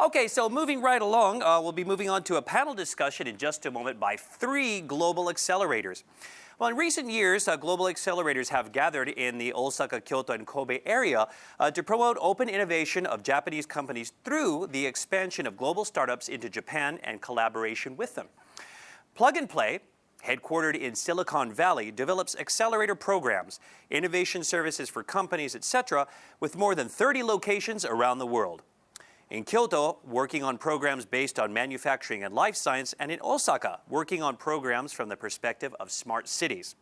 Okay, so moving right along, we'll be moving on to a panel discussion in just a moment by 3 global accelerators. Well, in recent years, global accelerators have gathered in the Osaka, Kyoto, and Kobe area to promote open innovation of Japanese companies through the expansion of global startups into Japan and collaboration with them. Plug and Play, headquartered in Silicon Valley, develops accelerator programs, innovation services for companies, etc., with more than 30 locations around the world. In Kyoto, working on programs based on manufacturing and life science, and in Osaka, working on programs from the perspective of smart cities.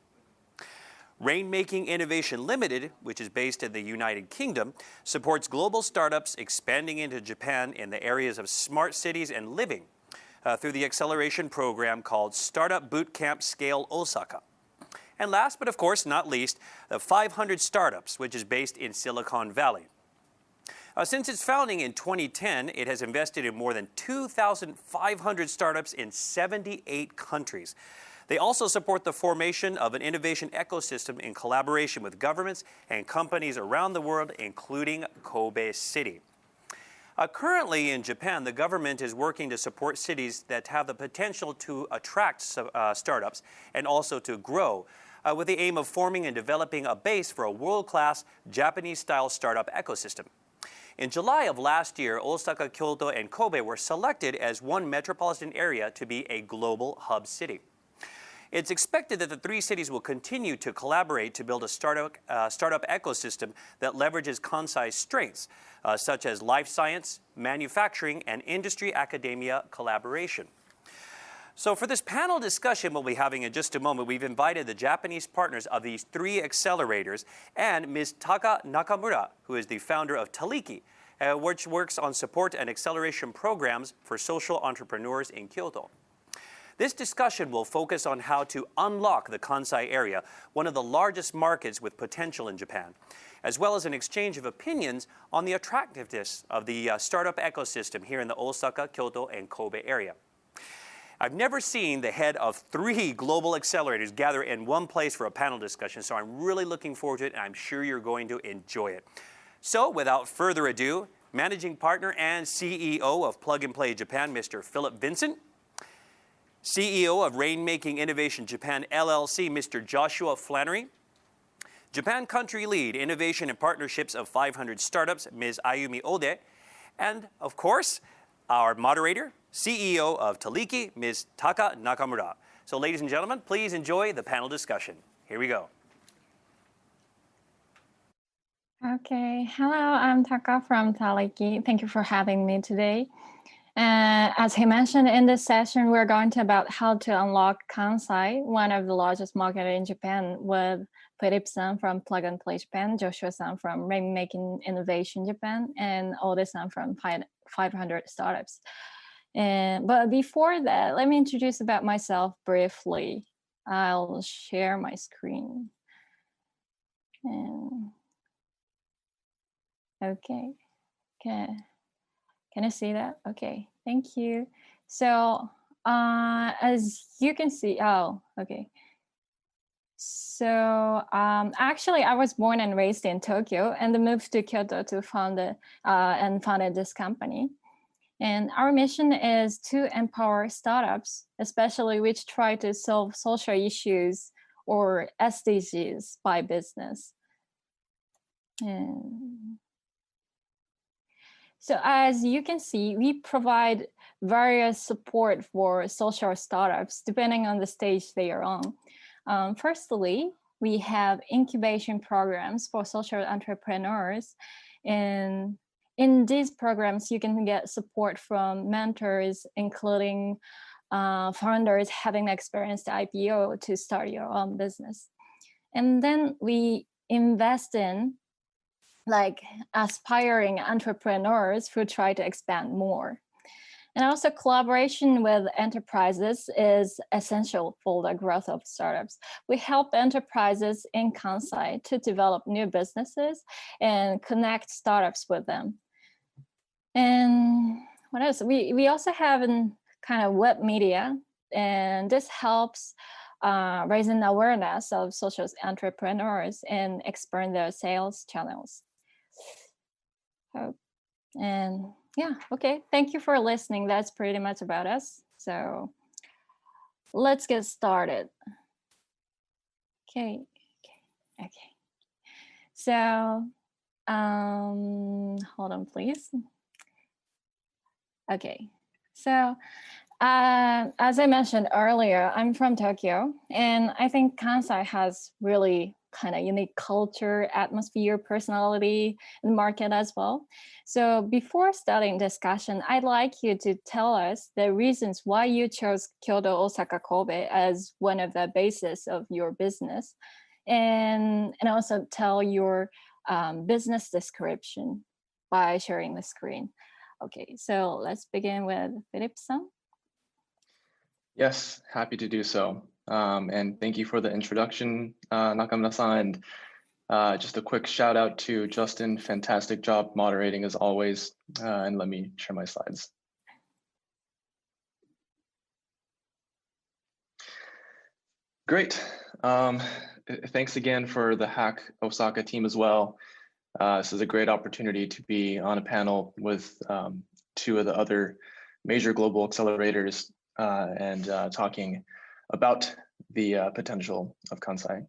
Rainmaking Innovation Limited, which is based in the United Kingdom, supports global startups expanding into Japan in the areas of smart cities and living through the acceleration program called Startup Bootcamp Scale Osaka. And last but of course not least, the 500 Startups, which is based in Silicon Valley. Since its founding in 2010, it has invested in more than 2,500 startups in 78 countries. They also support the formation of an innovation ecosystem in collaboration with governments and companies around the world, including Kobe City. Currently in Japan, the government is working to support cities that have the potential to attract startups and also to grow, with the aim of forming and developing a base for a world-class Japanese-style startup ecosystem. In July of last year, Osaka, Kyoto, and Kobe were selected as one metropolitan area to be a global hub city. It's expected that the 3 cities will continue to collaborate to build a startup ecosystem that leverages Kansai's strengths, such as life science, manufacturing, and industry academia collaboration. So for this panel discussion we'll be having in just a moment, we've invited the Japanese partners of these 3 accelerators and Ms. Taka Nakamura, who is the founder of Taliki, which works on support and acceleration programs for social entrepreneurs in Kyoto. This discussion will focus on how to unlock the Kansai area, one of the largest markets with potential in Japan, as well as an exchange of opinions on the attractiveness of the startup ecosystem here in the Osaka, Kyoto, and Kobe area. I've never seen the head of 3 global accelerators gather in one place for a panel discussion, so I'm really looking forward to it, and I'm sure you're going to enjoy it. So, without further ado, Managing Partner and CEO of Plug and Play Japan, Mr. Philip Vincent, CEO of Rainmaking Innovation Japan LLC, Mr. Joshua Flannery, Japan Country Lead, Innovation and Partnerships of 500 Startups, Ms. Ayumi Ode, and, of course, our moderator, CEO of Taliki, Ms. Taka Nakamura. So ladies and gentlemen, please enjoy the panel discussion. Here we go. Okay, hello, I'm Taka from Taliki. Thank you for having me today. As he mentioned in this session, we're going to about how to unlock Kansai, one of the largest markets in Japan, with Philip-san from Plug and Play Japan, Joshua-san from Rainmaking Innovation Japan, and Ode-san from 500 Startups. But before that, let me introduce about myself briefly. I'll share my screen. Okay. Can I see that? Okay, thank you. So as you can see, okay. So actually, I was born and raised in Tokyo and moved to Kyoto to founded this company. And our mission is to empower startups, especially which try to solve social issues or SDGs by business. So as you can see, we provide various support for social startups depending on the stage they are on. Firstly, we have incubation programs for social entrepreneurs. And in these programs, you can get support from mentors, including founders having experienced IPO to start your own business. And then we invest in like aspiring entrepreneurs who try to expand more. And also collaboration with enterprises is essential for the growth of startups. We help enterprises in Kansai to develop new businesses and connect startups with them. And what else? We also have a kind of web media, and this helps raising awareness of social entrepreneurs and expand their sales channels. And Yeah, okay. Thank you for listening. That's pretty much about us. So let's get started. Okay, okay. So hold on, please. Okay. So as I mentioned earlier, I'm from Tokyo, and I think Kansai has really kind of unique culture, atmosphere, personality, and market as well. So before starting discussion, I'd like you to tell us the reasons why you chose Kyoto, Osaka, Kobe as one of the bases of your business, and also tell your business description by sharing the screen. Okay, so let's begin with Philip-san. Yes, happy to do so. And thank you for the introduction, Nakamura-san. And just a quick shout out to Justin. Fantastic job moderating as always. And let me share my slides. Great. Thanks again for the Hack Osaka team as well. This is a great opportunity to be on a panel with two of the other major global accelerators and talking about the potential of Kansai.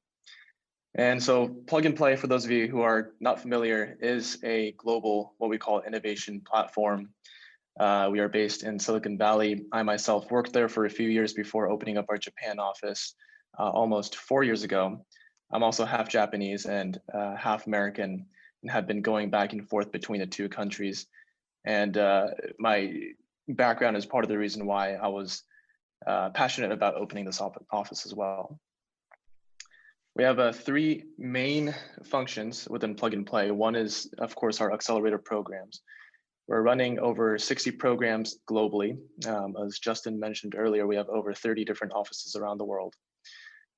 And so Plug and Play, for those of you who are not familiar, is a global, what we call innovation platform. We are based in Silicon Valley. I myself worked there for a few years before opening up our Japan office almost 4 years ago. I'm also half Japanese and half American, and have been going back and forth between the two countries. And my background is part of the reason why I was passionate about opening this office as well. We have three main functions within Plug and Play. One is, of course, our accelerator programs. We're running over 60 programs globally. As Justin mentioned earlier, we have over 30 different offices around the world.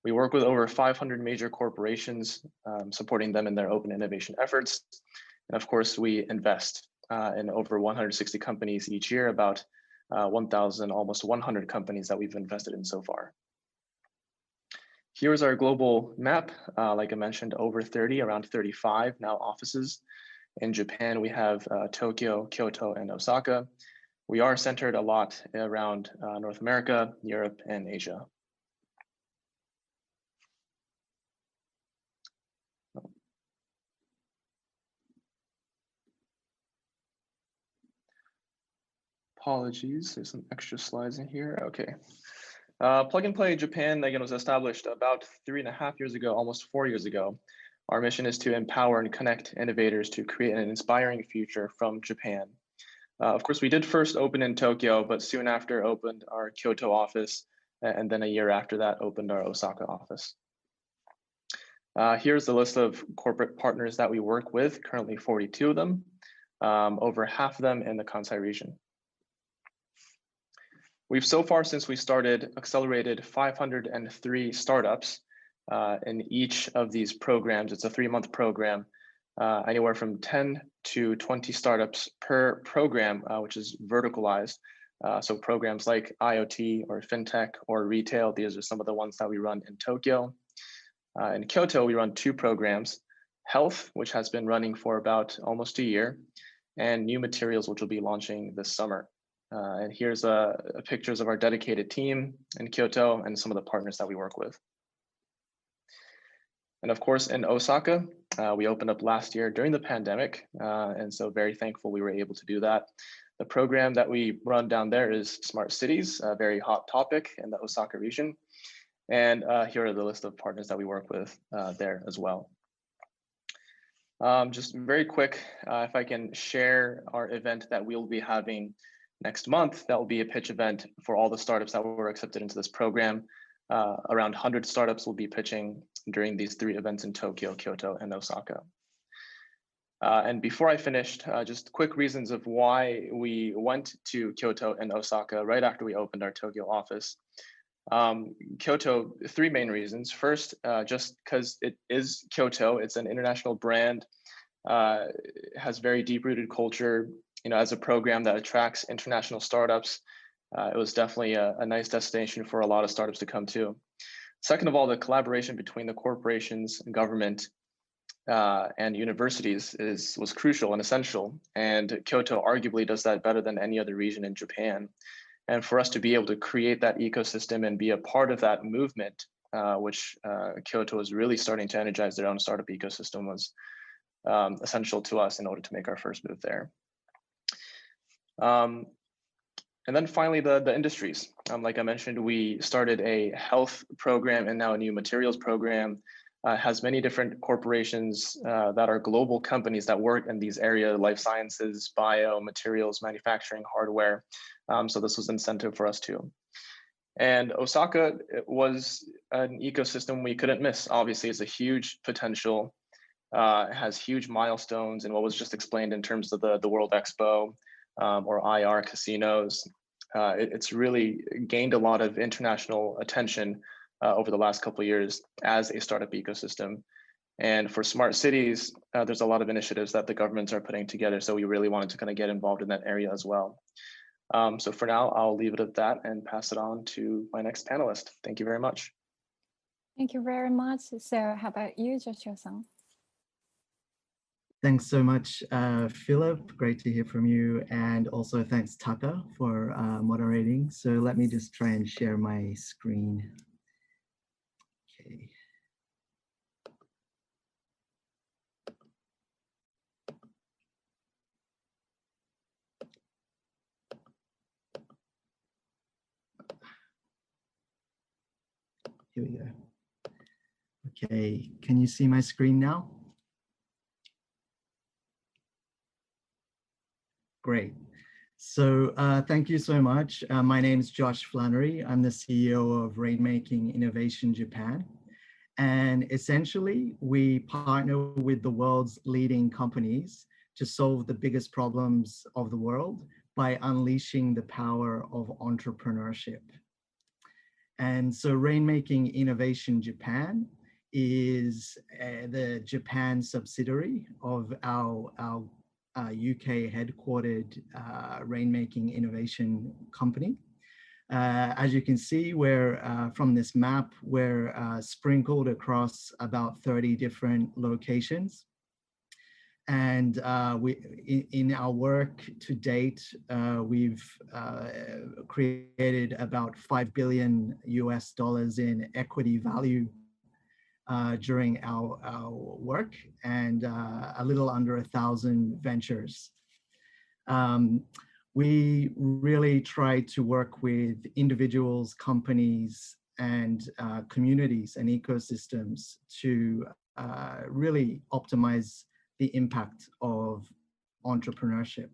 We work with over 500 major corporations, supporting them in their open innovation efforts. And of course, we invest in over 160 companies each year, about 1,000, almost 100 companies that we've invested in so far. Here's our global map. Like I mentioned, over 30, around 35 now offices. In Japan, we have Tokyo, Kyoto, and Osaka. We are centered a lot around North America, Europe, and Asia. Apologies, there's some extra slides in here. Okay. Plug and Play Japan, again, was established about 3.5 years ago, almost 4 years ago. Our mission is to empower and connect innovators to create an inspiring future from Japan. Of course, we did first open in Tokyo, but soon after opened our Kyoto office, and then a year after that opened our Osaka office. Here's the list of corporate partners that we work with, currently 42 of them, over half of them in the Kansai region. We've so far, since we started, accelerated 503 startups in each of these programs. It's a 3-month program, anywhere from 10 to 20 startups per program, which is verticalized. So programs like IoT or FinTech or retail, these are some of the ones that we run in Tokyo. In Kyoto, we run 2 programs, Health, which has been running for about almost a year, and New Materials, which will be launching this summer. And here's pictures of our dedicated team in Kyoto and some of the partners that we work with. And of course, in Osaka, we opened up last year during the pandemic. And so very thankful we were able to do that. The program that we run down there is Smart Cities, a very hot topic in the Osaka region. And here are the list of partners that we work with there as well. Just very quick, if I can share our event that we'll be having next month. That will be a pitch event for all the startups that were accepted into this program. Around 100 startups will be pitching during these 3 events in Tokyo, Kyoto, and Osaka. And before I finished, just quick reasons of why we went to Kyoto and Osaka right after we opened our Tokyo office. Kyoto, 3 main reasons. First, just because it is Kyoto, it's an international brand, has very deep-rooted culture. You know, as a program that attracts international startups, it was definitely a nice destination for a lot of startups to come to. Second of all, the collaboration between the corporations and government and universities was crucial and essential. And Kyoto arguably does that better than any other region in Japan. And for us to be able to create that ecosystem and be a part of that movement, which Kyoto is really starting to energize their own startup ecosystem, was essential to us in order to make our first move there. And then finally, the industries. Like I mentioned, we started a health program and now a new materials program. Has many different corporations that are global companies that work in these areas: life sciences, bio, materials, manufacturing, hardware. So this was incentive for us too. And Osaka was an ecosystem we couldn't miss. Obviously, it's a huge potential. It has huge milestones and what was just explained in terms of the World Expo or IR casinos. It's really gained a lot of international attention over the last couple of years as a startup ecosystem. And for smart cities, there's a lot of initiatives that the governments are putting together. So we really wanted to kind of get involved in that area as well. So for now, I'll leave it at that and pass it on to my next panelist. Thank you very much. Thank you very much. So how about you, Joshua-san? Thanks so much, Philip. Great to hear from you. And also thanks, Taka, for moderating. So let me just try and share my screen. Okay. Here we go. Okay, can you see my screen now? Great. So thank you so much. My name is Josh Flannery. I'm the CEO of Rainmaking Innovation Japan. And essentially, we partner with the world's leading companies to solve the biggest problems of the world by unleashing the power of entrepreneurship. And so Rainmaking Innovation Japan is the Japan subsidiary of our UK headquartered Rainmaking Innovation Company. As you can see, we're from this map, we're sprinkled across about 30 different locations. And in our work to date, we've created about $5 billion US in equity value during our work, and a little under 1,000 ventures. We really try to work with individuals, companies, and communities and ecosystems to really optimize the impact of entrepreneurship.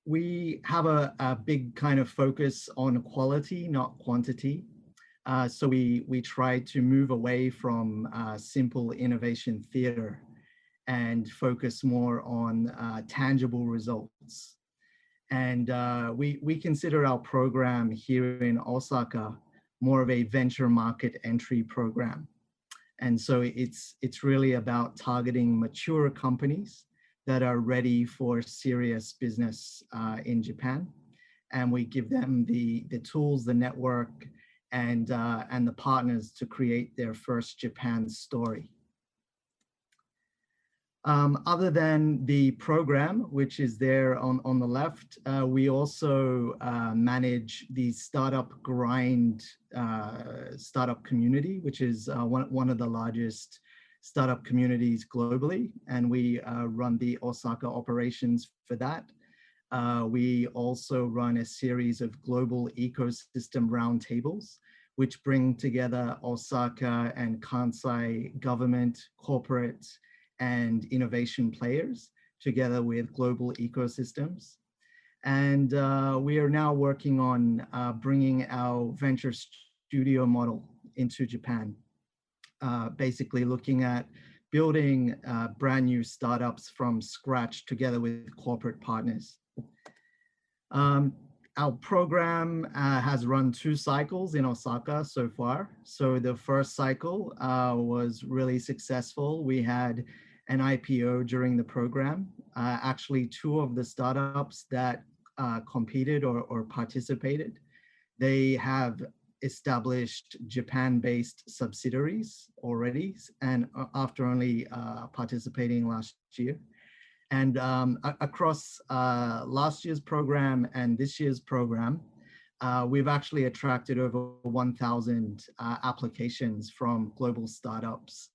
We have a big kind of focus on quality, not quantity. So we try to move away from simple innovation theater and focus more on tangible results. And we consider our program here in Osaka more of a venture market entry program. And so it's really about targeting mature companies that are ready for serious business in Japan. And we give them the tools, the network, and the partners to create their first Japan story. Other than the program, which is there on the left, we also manage the startup grind startup community, which is one of the largest startup communities globally. And we run the Osaka operations for that. We also run a series of global ecosystem roundtables, which bring together Osaka and Kansai government, corporate, and innovation players together with global ecosystems. And we are now working on bringing our venture studio model into Japan, basically looking at building brand new startups from scratch together with corporate partners. Our program has run 2 cycles in Osaka so far. So the first cycle was really successful. We had an IPO during the program. Actually, 2 of the startups that competed or participated, they have established Japan-based subsidiaries already, and after only participating last year. And across last year's program and this year's program, we've actually attracted over 1,000 applications from global startups,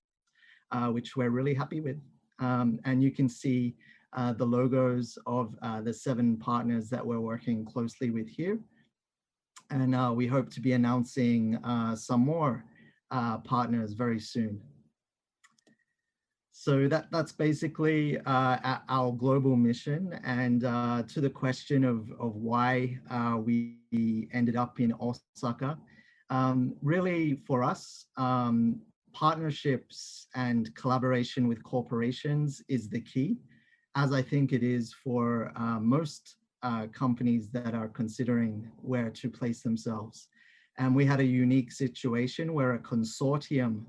which we're really happy with. And you can see the logos of the 7 partners that we're working closely with here. And we hope to be announcing some more partners very soon. So that's basically our global mission. And to the question of why we ended up in Osaka, really for us, partnerships and collaboration with corporations is the key, as I think it is for most companies that are considering where to place themselves. And we had a unique situation where a consortium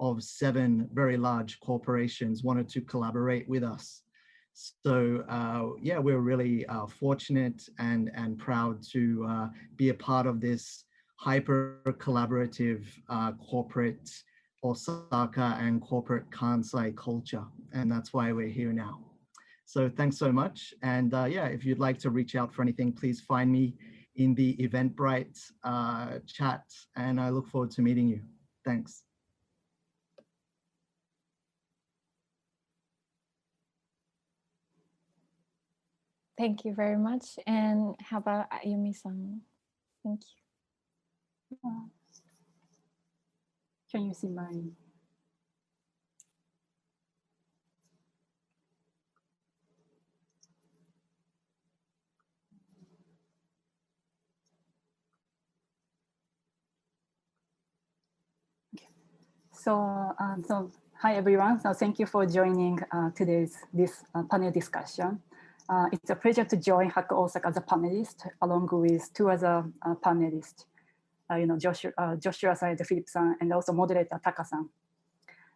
of 7 very large corporations wanted to collaborate with us. So yeah, we're really fortunate and proud to be a part of this hyper collaborative corporate Osaka and corporate Kansai culture. And that's why we're here now. So thanks so much. And yeah, if you'd like to reach out for anything, please find me in the Eventbrite chat. And I look forward to meeting you. Thanks. Thank you very much. And how about Ayumi-san? Thank you. Can you see my? Okay. So hi everyone. So thank you for joining this panel discussion. It's a pleasure to join Hack Osaka as a panelist, along with 2 other panelists, Joshua-san, Philip-san, and also moderator Taka-san.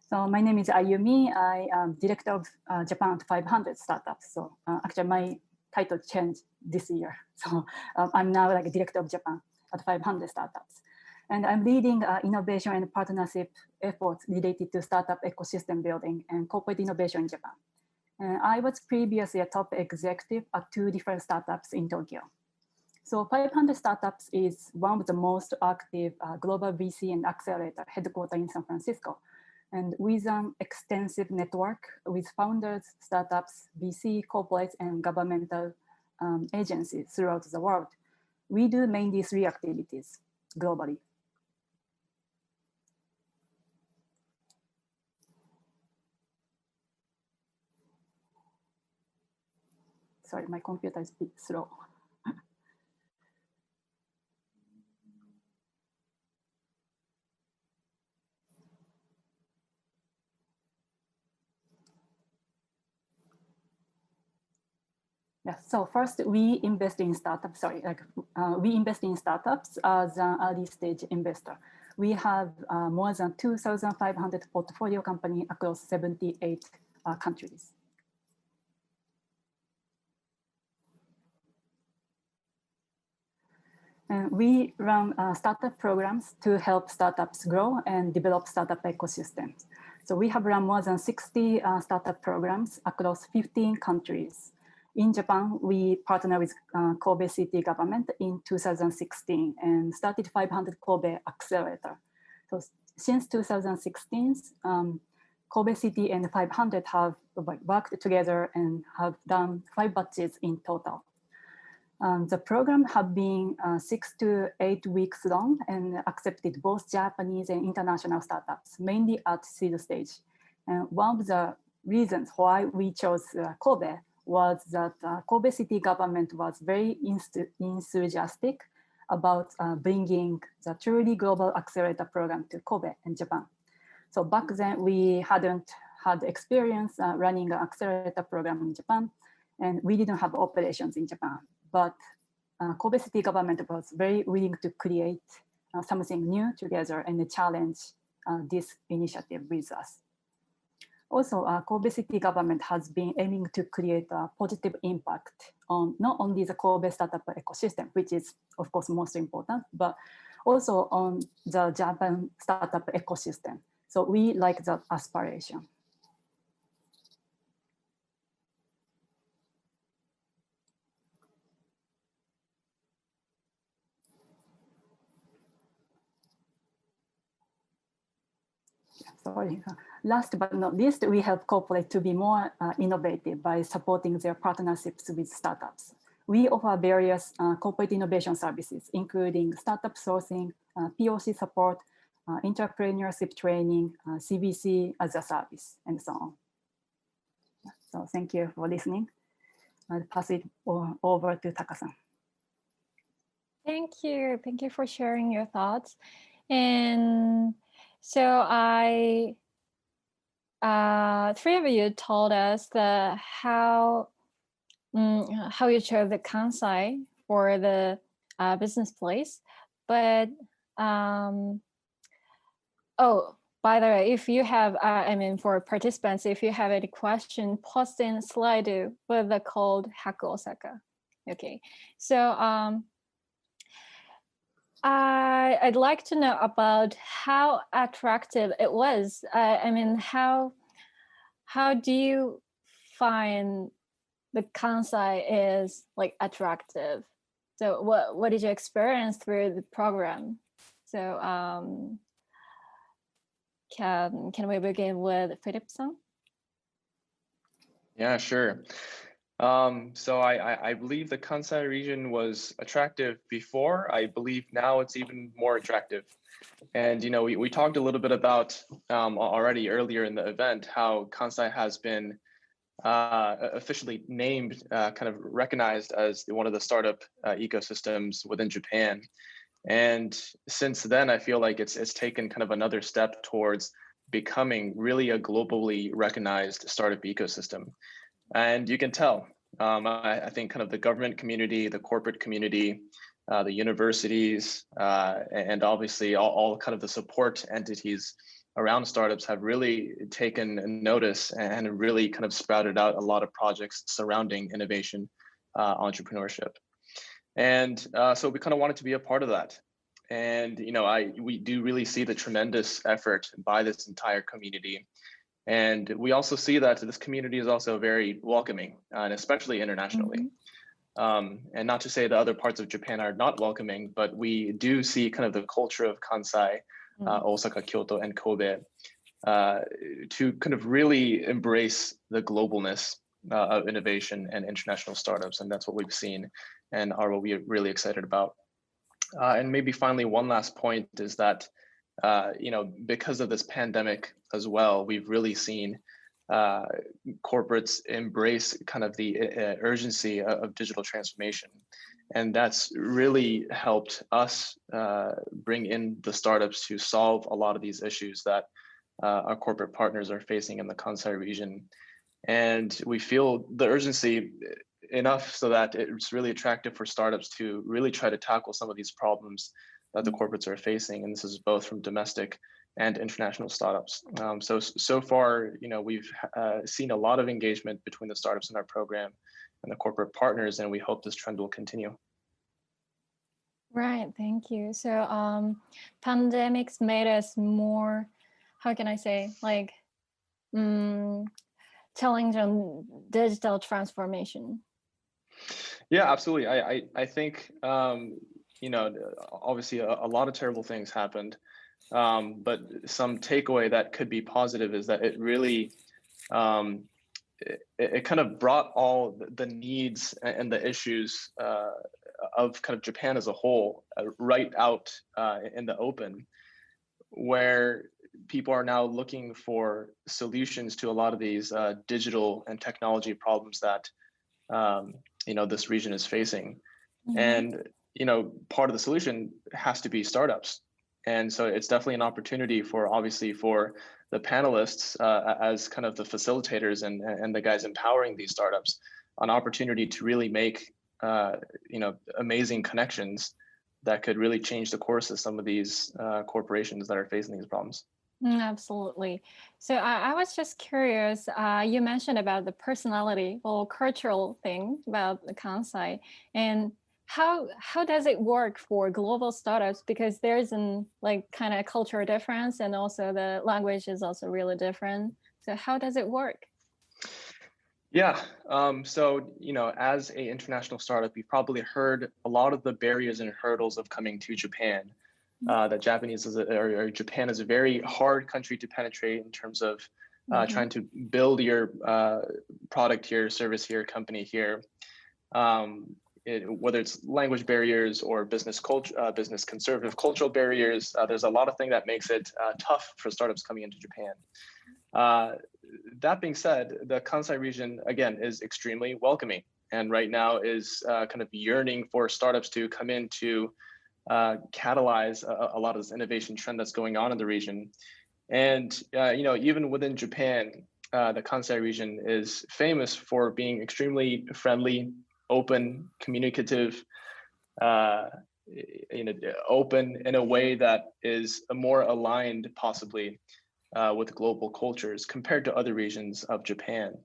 So my name is Ayumi. I am director of Japan 500 startups. So actually my title changed this year. So I'm now like a director of Japan at 500 startups. And I'm leading innovation and partnership efforts related to startup ecosystem building and corporate innovation in Japan. I was previously a top executive at 2 different startups in Tokyo. So 500 Startups is one of the most active global VC and accelerator headquartered in San Francisco. And with an extensive network with founders, startups, VC, corporates, and governmental agencies throughout the world, we do mainly 3 activities globally. Sorry, my computer is a bit slow. Yeah, so first we invest in startups, we invest in startups as an early stage investor. We have more than 2,500 portfolio companies across 78 countries. And we run startup programs to help startups grow and develop startup ecosystems. So we have run more than 60 startup programs across 15 countries. In Japan, we partnered with Kobe City government in 2016 and started 500 Kobe Accelerator. So since 2016, Kobe City and 500 have worked together and have done 5 batches in total. The program have been 6 to 8 weeks long and accepted both Japanese and international startups, mainly at seed stage. And one of the reasons why we chose Kobe was that Kobe City government was very enthusiastic about bringing the truly global accelerator program to Kobe in Japan. So back then we hadn't had experience running an accelerator program in Japan, and we didn't have operations in Japan. But Kobe City government was very willing to create something new together and challenge this initiative with us. Also, Kobe City government has been aiming to create a positive impact on not only the Kobe startup ecosystem, which is of course most important, but also on the Japan startup ecosystem. So we like that aspiration. Sorry. Last but not least, we help corporate to be more innovative by supporting their partnerships with startups. We offer various corporate innovation services, including startup sourcing, POC support, entrepreneurship training, CBC as a service, and so on. So thank you for listening. I'll pass it over to Taka-san. Thank you. Thank you for sharing your thoughts. And so three of you told us how you chose the Kansai for the business place. But oh, by the way, if you have, for participants, if you have any question, post in Slido with the code Hack Osaka. Okay, so I'd like to know about how attractive it was. How do you find the Kansai is like attractive? So what did you experience through the program? So can we begin with Philip-san? Yeah, sure. So I believe the Kansai region was attractive before. I believe now it's even more attractive. And, we talked a little bit about already earlier in the event how Kansai has been officially named, kind of recognized as one of the startup ecosystems within Japan. And since then, I feel like it's taken kind of another step towards becoming really a globally recognized startup ecosystem. And you can tell, I think kind of the government community, the corporate community, the universities, and obviously all kind of the support entities around startups have really taken notice and really kind of sprouted out a lot of projects surrounding innovation, entrepreneurship. And so we kind of wanted to be a part of that. And, we do really see the tremendous effort by this entire community. And we also see that this community is also very welcoming, and especially internationally. And not to say the other parts of Japan are not welcoming, but we do see kind of the culture of Kansai, Osaka, Kyoto, and Kobe to kind of really embrace the globalness of innovation and international startups. And that's what we've seen and are what we're really excited about. And maybe finally, one last point is that, because of this pandemic as well, we've really seen corporates embrace kind of the urgency of digital transformation. And that's really helped us bring in the startups to solve a lot of these issues that our corporate partners are facing in the Kansai region. And we feel the urgency enough so that it's really attractive for startups to really try to tackle some of these problems that the corporates are facing. And this is both from domestic and international startups. So far, we've seen a lot of engagement between the startups in our program and the corporate partners, and we hope this trend will continue. Right, thank you. So pandemics made us more, how can I say, like challenge on digital transformation. Yeah, absolutely. I think, obviously a lot of terrible things happened, but some takeaway that could be positive is that it really, it kind of brought all the needs and the issues of kind of Japan as a whole right out in the open, where people are now looking for solutions to a lot of these digital and technology problems that this region is facing. And part of the solution has to be startups. And so it's definitely an opportunity for the panelists as kind of the facilitators and the guys empowering these startups, an opportunity to really make amazing connections that could really change the course of some of these corporations that are facing these problems. Absolutely. So I was just curious, you mentioned about the personality or cultural thing about the Kansai, and how does it work for global startups? Because there's an like kind of cultural difference, and also the language is also really different. So how does it work? Yeah. So, as a international startup, you've probably heard a lot of the barriers and hurdles of coming to Japan. That Japan is a very hard country to penetrate in terms of trying to build your product here, service here, company here. Whether it's language barriers or business conservative cultural barriers, there's a lot of things that makes it tough for startups coming into Japan. That being said, the Kansai region, again, is extremely welcoming, and right now is kind of yearning for startups to come in to catalyze a lot of this innovation trend that's going on in the region. And even within Japan, the Kansai region is famous for being extremely friendly, open, communicative, open in a way that is more aligned, possibly, with global cultures compared to other regions of Japan.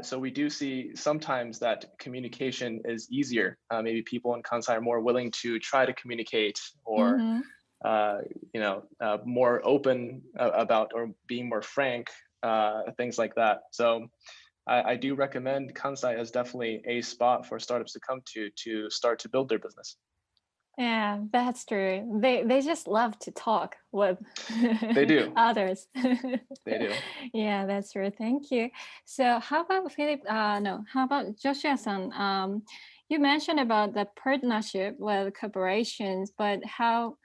So we do see sometimes that communication is easier. Maybe people in Kansai are more willing to try to communicate, or more open about, or being more frank, things like that. So I do recommend Kansai as definitely a spot for startups to come to start to build their business. Yeah, that's true. They just love to talk with They do. others. They do. Yeah, that's true. Thank you. So how about Philip? No, how about Joshua-san? You mentioned about the partnership with corporations, but how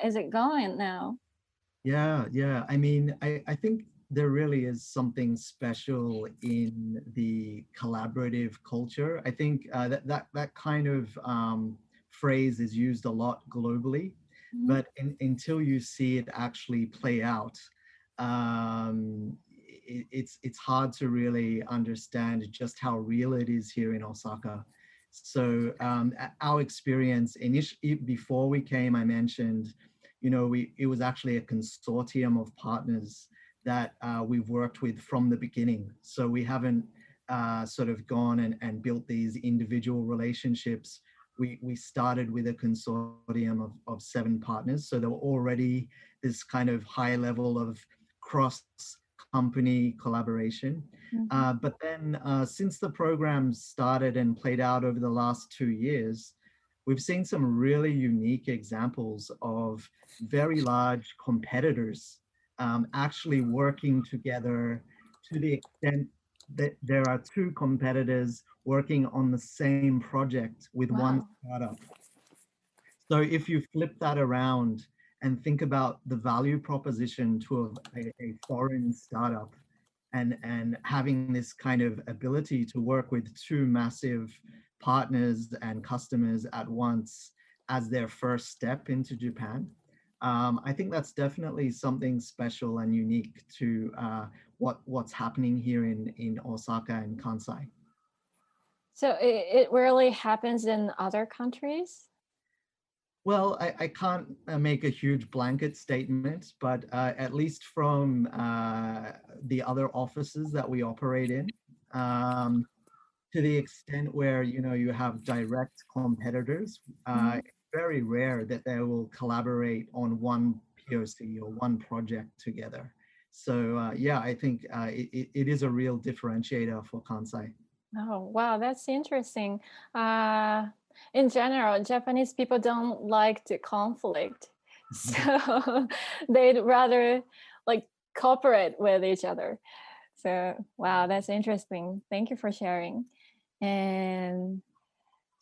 is it going now? Yeah. I mean, I think there really is something special in the collaborative culture. I think that kind of phrase is used a lot globally, but until you see it actually play out, it's hard to really understand just how real it is here in Osaka. So our experience initially, before we came, I mentioned, it was actually a consortium of partners that we've worked with from the beginning. So we haven't sort of gone and built these individual relationships. We started with a consortium of 7 partners. So there were already this kind of high level of cross-company collaboration. But then since the program started and played out over the last 2 years, we've seen some really unique examples of very large competitors actually working together, to the extent that there are 2 competitors working on the same project with one startup. So if you flip that around and think about the value proposition to a foreign startup, and having this kind of ability to work with 2 massive partners and customers at once as their first step into Japan, I think that's definitely something special and unique to what's happening here in Osaka and Kansai. So it really happens in other countries? Well, I can't make a huge blanket statement, but at least from the other offices that we operate in, to the extent where you have direct competitors, it's very rare that they will collaborate on one POC or one project together. So yeah, I think it is a real differentiator for Kansai. Oh, wow, that's interesting. In general, Japanese people don't like the conflict, so they'd rather like cooperate with each other. So wow, that's interesting. Thank you for sharing. And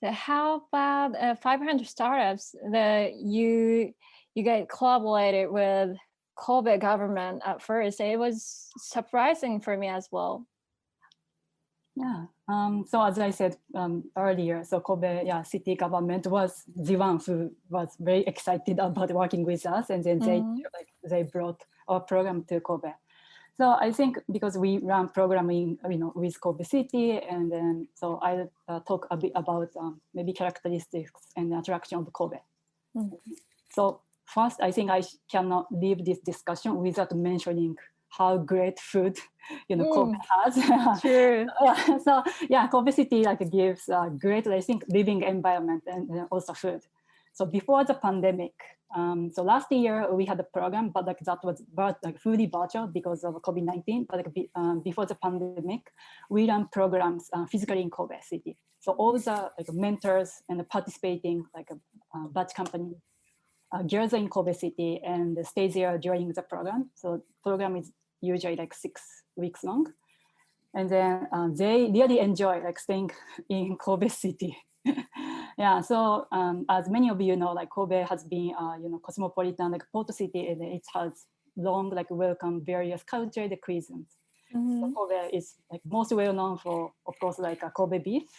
so how about 500 startups that you guys collaborated with Kobe government at first? It was surprising for me as well. Yeah. So as I said earlier, so Kobe, city government was the one who was very excited about working with us, and then they brought our program to Kobe. So I think because we run programming, with Kobe City, and then so I talk a bit about maybe characteristics and attraction of Kobe. So first, I think I cannot leave this discussion without mentioning how great food, Kobe Mm, has. true. Yeah, so yeah, Kobe City like gives a great, I think, living environment and also food. So before the pandemic, so last year we had a program, but like that was like fully virtual because of COVID-19. But like before the pandemic, we ran programs physically in Kobe City. So all the like mentors and participating like a batch company girls in Kobe City and stay there during the program. So program is usually like 6 weeks long. And then they really enjoy like staying in Kobe City. Yeah, so as many of you know, like Kobe has been, cosmopolitan like port city, and it has long like welcomed various cultures and cuisines. So Kobe is like most well known for, of course, like Kobe beef,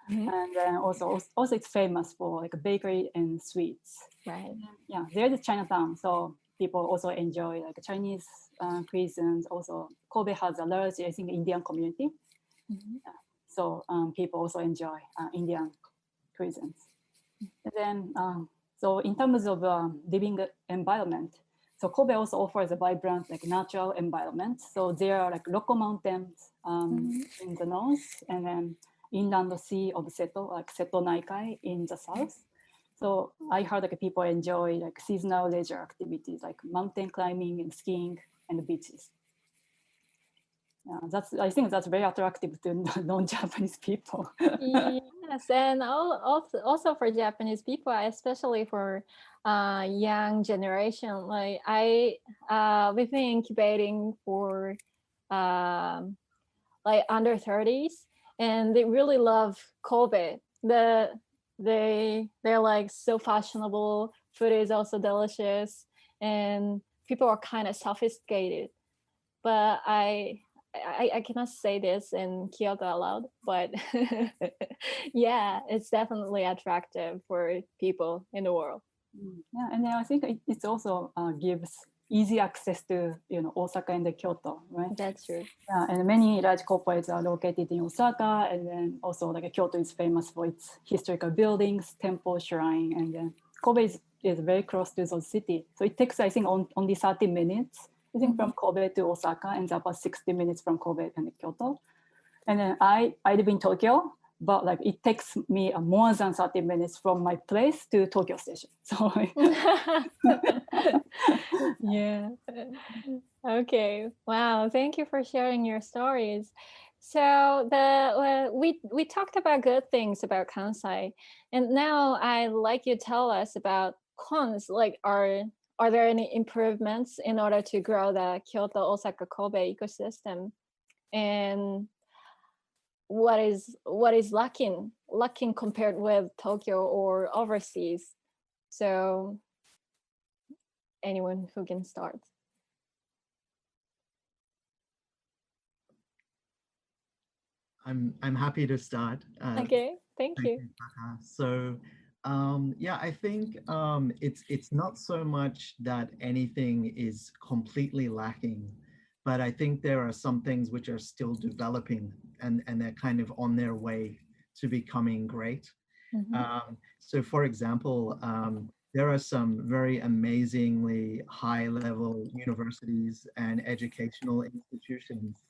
and then also it's famous for like bakery and sweets. Right. Yeah, there's Chinatown, so people also enjoy like Chinese cuisines. Also, Kobe has a large, I think, Indian community. So people also enjoy Indian cuisines. And then, so in terms of living environment, so Kobe also offers a vibrant, like natural environment. So there are like local mountains in the north, and then inland sea of Seto, like Seto Naikai in the south. So I heard like people enjoy like seasonal leisure activities like mountain climbing and skiing and the beaches. Yeah, I think that's very attractive to non-Japanese people. Yes, and also for Japanese people, especially for young generation. Like we've been incubating for like under 30s, and they really love Kobe. They're like so fashionable. Food is also delicious, and people are kind of sophisticated. But I cannot say this in Kyoto aloud, but yeah, it's definitely attractive for people in the world. Yeah, and then I think it also gives easy access to Osaka and Kyoto, right? That's true. Yeah, and many large corporates are located in Osaka, and then also like Kyoto is famous for its historical buildings, temple, shrine, and then Kobe is very close to the city. So it takes, I think, only 30 minutes, I think, from Kobe to Osaka, and about 60 minutes from Kobe and Kyoto. And then I live in Tokyo, but like it takes me more than 30 minutes from my place to Tokyo Station. So Yeah. Okay. Wow. Thank you for sharing your stories. So we talked about good things about Kansai, and now I'd like you to tell us about cons. Like, are there any improvements in order to grow the Kyoto, Osaka, Kobe ecosystem, and what is lacking compared with Tokyo or overseas? So anyone who can start. I'm happy to start. Okay, thank Thank you. you, Taka. So, yeah, I think it's not so much that anything is completely lacking, but I think there are some things which are still developing, and they're kind of on their way to becoming great. So, for example, there are some very amazingly high-level universities and educational institutions,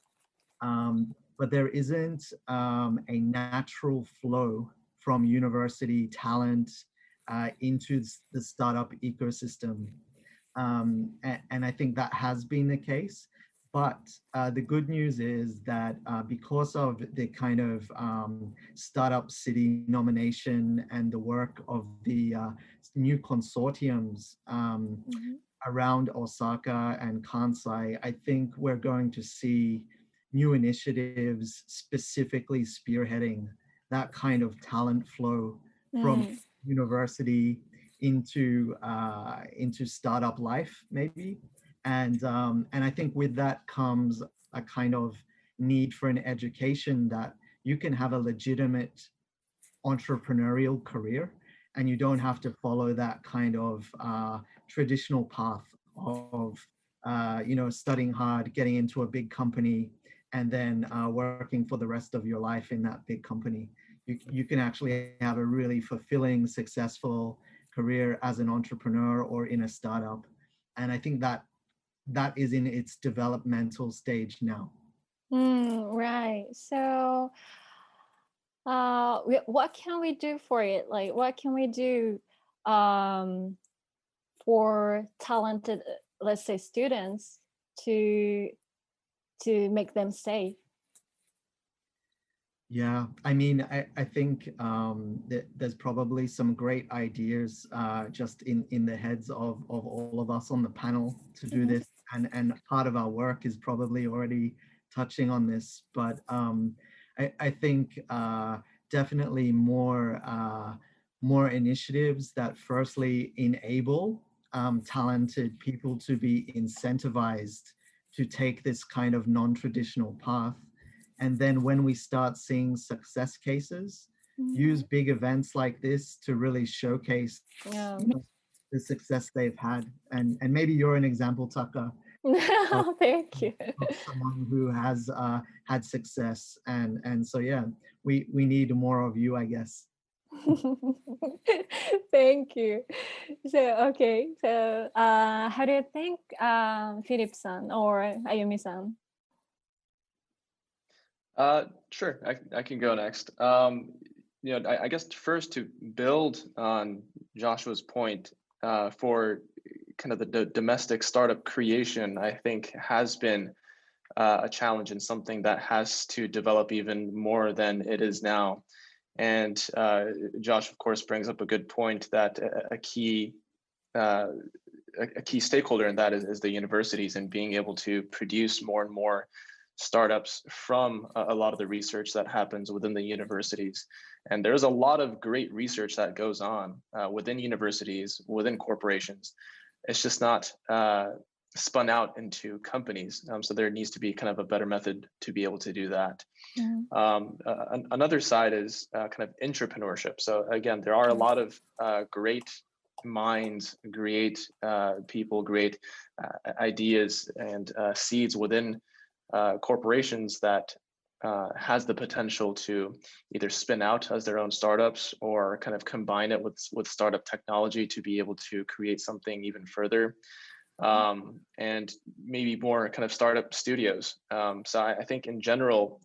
but there isn't a natural flow from university talent into the startup ecosystem. And I think that has been the case. But the good news is that because of the kind of startup city nomination and the work of the new consortiums around Osaka and Kansai, I think we're going to see new initiatives specifically spearheading that kind of talent flow from university into startup life, maybe. And I think with that comes a kind of need for an education that you can have a legitimate entrepreneurial career, and you don't have to follow that kind of traditional path of studying hard, getting into a big company, and then working for the rest of your life in that big company. You can actually have a really fulfilling, successful career as an entrepreneur or in a startup. And I think that that is in its developmental stage now. Right. So, what can we do for it? Like, what can we do for talented, let's say, students to make them safe? Yeah, I mean, I think there's probably some great ideas just in the heads of all of us on the panel to do this, and part of our work is probably already touching on this. But I think definitely more initiatives that firstly enable talented people to be incentivized to take this kind of non-traditional path. And then when we start seeing success cases, use big events like this to really showcase the success they've had. And maybe you're an example, Taka, Thank you. of someone who has had success. And so, yeah, we need more of you, I guess. Thank you. So, okay. So, how do you think, Philip-san or Ayumi-san? Sure, I can go next. I guess first to build on Joshua's point, for kind of the domestic startup creation, I think has been a challenge and something that has to develop even more than it is now. And Josh, of course, brings up a good point that a key stakeholder in that is the universities, and being able to produce more and more startups from a lot of the research that happens within the universities. And there's a lot of great research that goes on within universities, within corporations. It's just not spun out into companies. So there needs to be kind of a better method to be able to do that. Another side is kind of entrepreneurship. So again, there are a lot of great minds, great people, great ideas and seeds within corporations that has the potential to either spin out as their own startups or kind of combine it with startup technology to be able to create something even further, and maybe more kind of startup studios. So I think in general,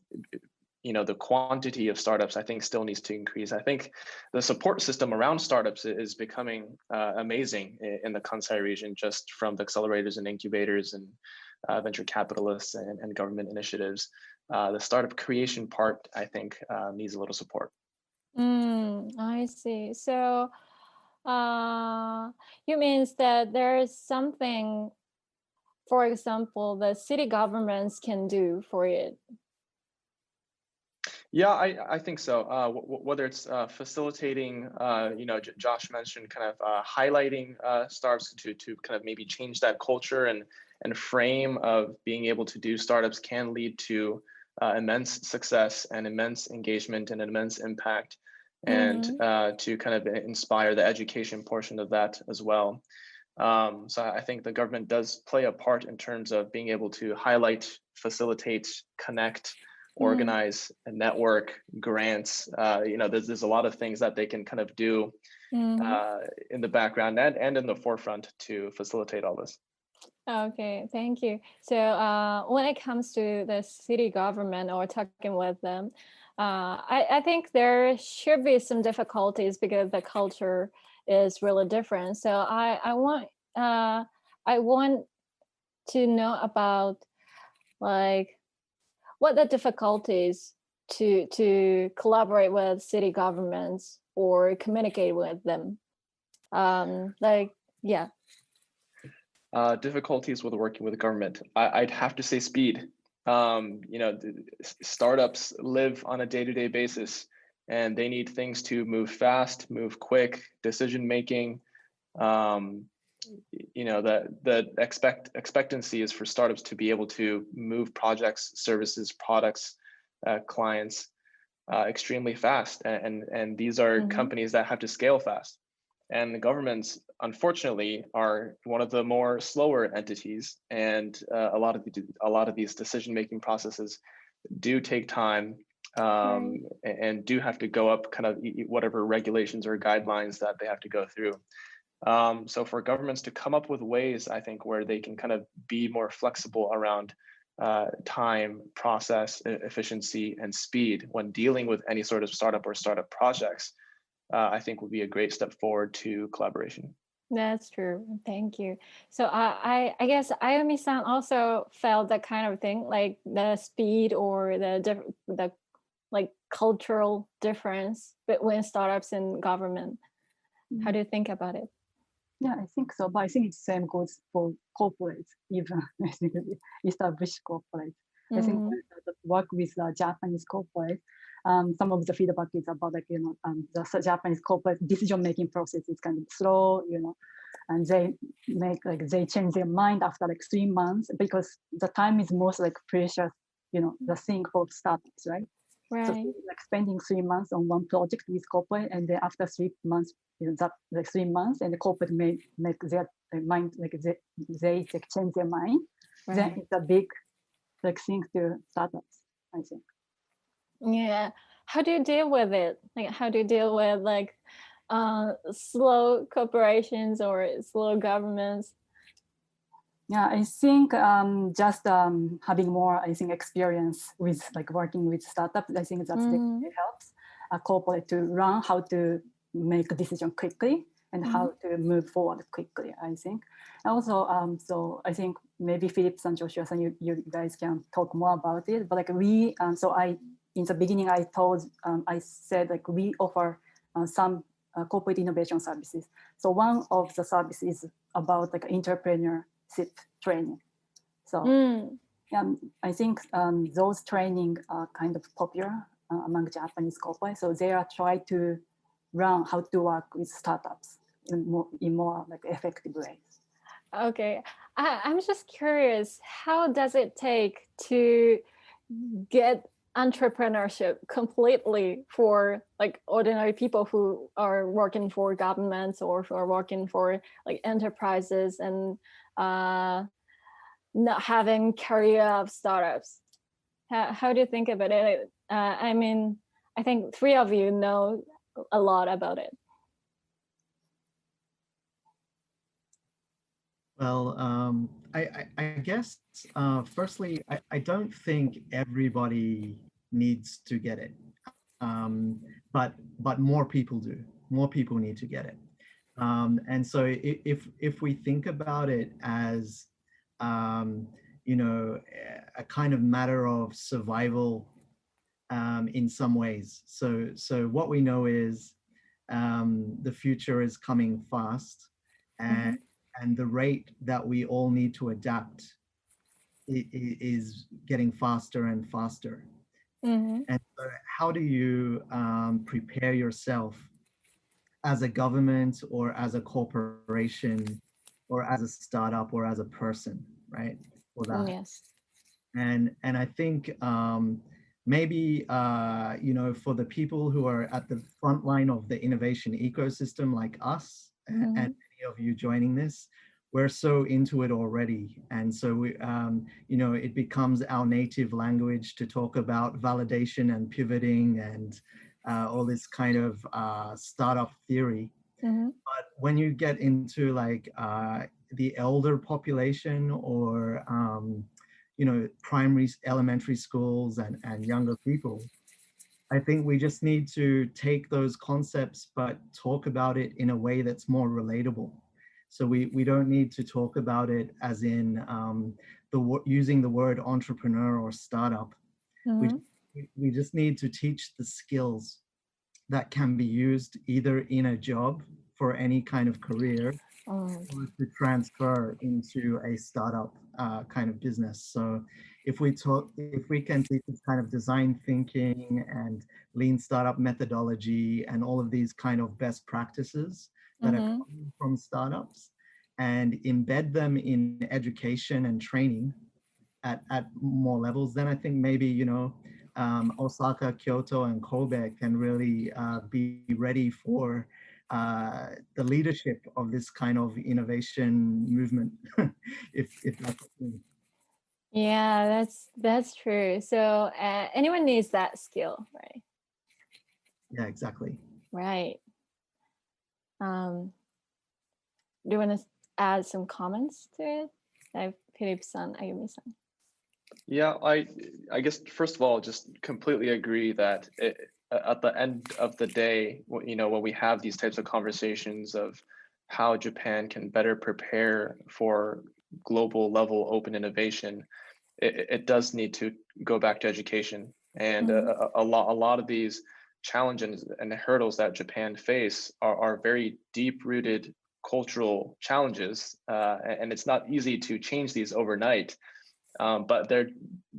the quantity of startups I think still needs to increase. I think the support system around startups is becoming amazing in the Kansai region, just from the accelerators and incubators and venture capitalists and government initiatives. The startup creation part, I think, needs a little support. I see. So you means that there is something, for example, the city governments can do for it? Yeah, I think so. Whether it's facilitating, Josh mentioned kind of highlighting startups to kind of maybe change that culture and frame of being able to do startups can lead to immense success and immense engagement and immense impact, and to kind of inspire the education portion of that as well. So I think the government does play a part in terms of being able to highlight, facilitate, connect, organize, a network, grants. There's a lot of things that they can kind of do in the background and in the forefront to facilitate all this. Okay, thank you. So when it comes to the city government or talking with them, I think there should be some difficulties because the culture is really different. So I want to know about like what the difficulties to collaborate with city governments or communicate with them. Difficulties with working with the government. I'd have to say speed. Startups live on a day-to-day basis, and they need things to move fast, move quick, decision making. The expectancy is for startups to be able to move projects, services, products, clients extremely fast, and these are companies that have to scale fast. And the governments, unfortunately, are one of the more slower entities, and a lot of these decision-making processes do take time, and do have to go up kind of whatever regulations or guidelines that they have to go through. So for governments to come up with ways, I think, where they can kind of be more flexible around time, process, efficiency, and speed when dealing with any sort of startup or startup projects, I think would be a great step forward to collaboration. That's true. Thank you. So I guess Ayumi-san also felt that kind of thing, like the speed or the like cultural difference between startups and government. How do you think about it? Yeah, I think so. But I think the same goes for corporates, even I think established corporates. I think when I work with Japanese corporate, some of the feedback is about like, the Japanese corporate decision-making process is kind of slow, and they change their mind after like 3 months because the time is most like precious, the thing for startups, right? Right. So like spending 3 months on one project with corporate, and then after 3 months, that like 3 months, and the corporate may make their mind like they like, change their mind. Right. Then it's a big like thing to startups, I think. Yeah. How do you deal with it? Like, how do you deal with like slow corporations or slow governments? Yeah, I think just having more, I think, experience with like working with startups, I think that's it helps a corporate to learn how to make a decision quickly and how to move forward quickly, I think. And also, so I think maybe Philip and Joshua, you guys can talk more about it. But like in the beginning, I said like we offer some corporate innovation services. So one of the services is about like entrepreneurship training. So I think those training are kind of popular among Japanese corporates. So they are trying to learn how to work with startups in more like effective ways. Okay, I'm just curious, how does it take to get entrepreneurship completely for like ordinary people who are working for governments or who are working for like enterprises and not having career of startups? How do you think about it? I mean, I think 3 of you know a lot about it. Well, I guess, firstly, I don't think everybody needs to get it, but more people do. More people need to get it. And so if we think about it as, a kind of matter of survival in some ways. So what we know is the future is coming fast, and the rate that we all need to adapt is getting faster and faster. And so how do you prepare yourself as a government or as a corporation or as a startup or as a person, right? For that. Yes. And I think maybe for the people who are at the front line of the innovation ecosystem like us and many of you joining this, we're so into it already. And so we, it becomes our native language to talk about validation and pivoting and all this kind of startup theory. But when you get into like the elder population or primary, elementary schools and younger people, I think we just need to take those concepts, but talk about it in a way that's more relatable. So we don't need to talk about it as in using the word entrepreneur or startup. We just need to teach the skills that can be used either in a job for any kind of career or to transfer into a startup kind of business. So if we can teach this kind of design thinking and lean startup methodology and all of these kind of best practices that are coming from startups and embed them in education and training at more levels, then I think maybe, Osaka, Kyoto, and Kobe can really be ready for the leadership of this kind of innovation movement, if that's the thing. Yeah, that's true. So anyone needs that skill, right? Yeah, exactly. Right. do you want to add some comments to it? Philip-san, Ayumi-san. Yeah, I guess first of all, just completely agree that at the end of the day, when we have these types of conversations of how Japan can better prepare for global level open innovation, it does need to go back to education. And a lot of these challenges and hurdles that Japan face are very deep-rooted cultural challenges, and it's not easy to change these overnight. But there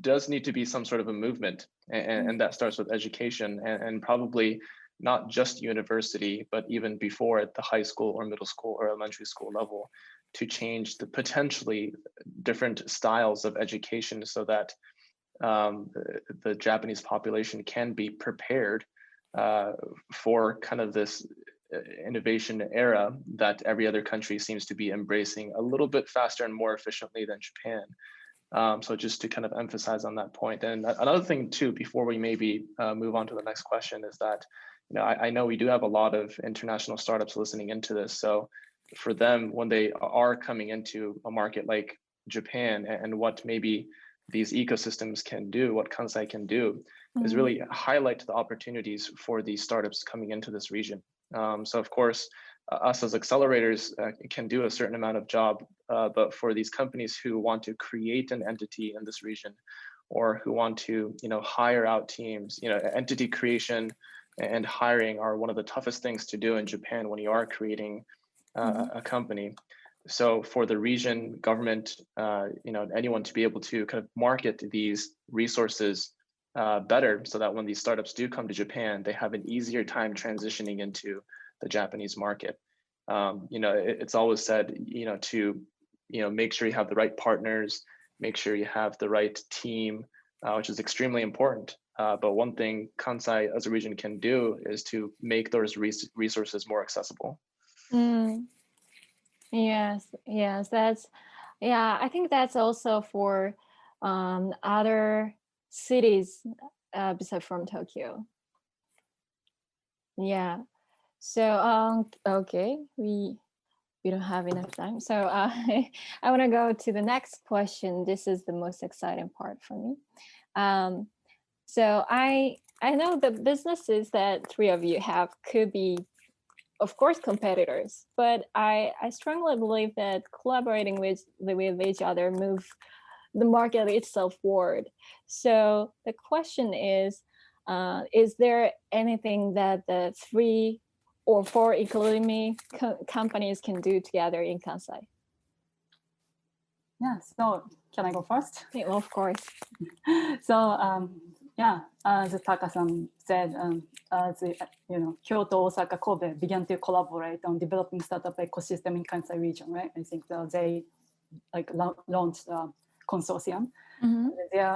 does need to be some sort of a movement, and that starts with education, and probably not just university, but even before at the high school or middle school or elementary school level, to change the potentially different styles of education so that the Japanese population can be prepared for kind of this innovation era that every other country seems to be embracing a little bit faster and more efficiently than Japan. So just to kind of emphasize on that point. And another thing too, before we maybe move on to the next question, is that I know we do have a lot of international startups listening into this. So for them, when they are coming into a market like Japan, and what maybe these ecosystems can do, what Kansai can do, is really highlight the opportunities for these startups coming into this region. So of course, us as accelerators can do a certain amount of job, but for these companies who want to create an entity in this region, or who want to hire out teams, entity creation and hiring are one of the toughest things to do in Japan when you are creating a company. So for the region, government, anyone to be able to kind of market these resources better, so that when these startups do come to Japan, they have an easier time transitioning into the Japanese market. It's always said, to make sure you have the right partners, make sure you have the right team, which is extremely important. But one thing Kansai as a region can do is to make those resources more accessible. Yes, that's, I think that's also for other cities besides from Tokyo. Yeah. So okay, we don't have enough time. So I want to go to the next question. This is the most exciting part for me. So I know the businesses that three of you have could be, of course, competitors, but I strongly believe that collaborating with each other move the market itself forward. So the question is there anything that the 3 or 4, including me, companies can do together in Kansai? Yeah, so can I go first? Yeah, of course. So as Taka-san said, Kyoto, Osaka, Kobe began to collaborate on developing startup ecosystem in Kansai region, right? I think they launched a consortium.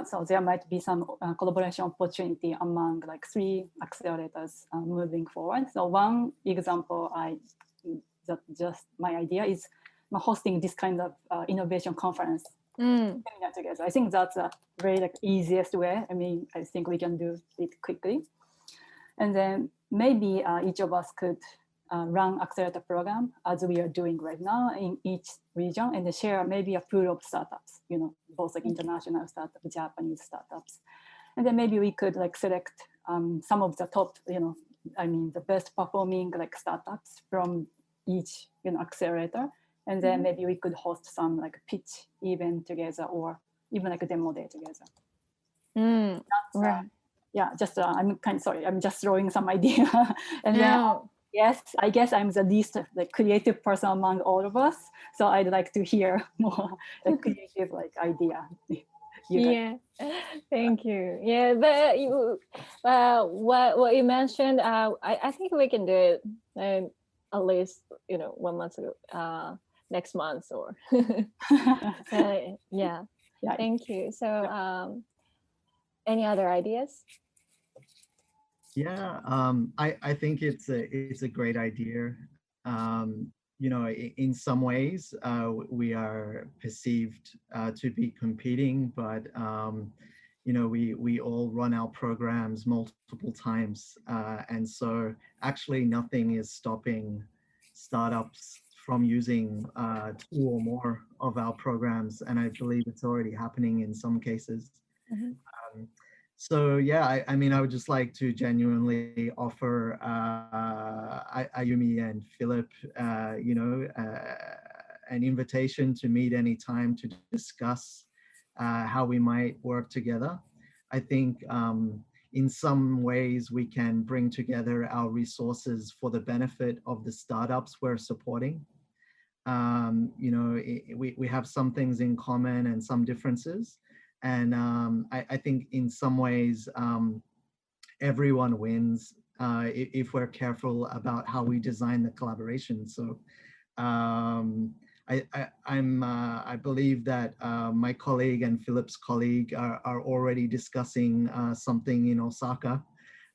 So there might be some collaboration opportunity among 3 accelerators moving forward. So one example, just my idea is hosting this kind of innovation conference together. I think that's a very easiest way. I mean, I think we can do it quickly. And then maybe each of us could run accelerator program as we are doing right now in each region, and share maybe a pool of startups, both international startups, Japanese startups. And then maybe we could select some of the top, the best performing startups from each accelerator. And then maybe we could host some pitch event together, or even a demo day together. Right. I'm kind of sorry. I'm just throwing some idea. And then yes, I guess I'm the least creative person among all of us. So I'd like to hear more creative idea. Yeah, thank you. Yeah, but what you mentioned, I think we can do it at least 1 month ago, next month or yeah. Thank you. So any other ideas? Yeah, I think it's a great idea. In some ways, we are perceived to be competing, but we all run our programs multiple times, and so actually nothing is stopping startups from using 2 or more of our programs, and I believe it's already happening in some cases. Mhm. So yeah, I mean, I would just like to genuinely offer Ayumi and Philip, an invitation to meet anytime to discuss how we might work together. I think in some ways we can bring together our resources for the benefit of the startups we're supporting. We have some things in common and some differences. And I think in some ways, everyone wins if we're careful about how we design the collaboration. So I believe that my colleague and Philip's colleague are already discussing something in Osaka.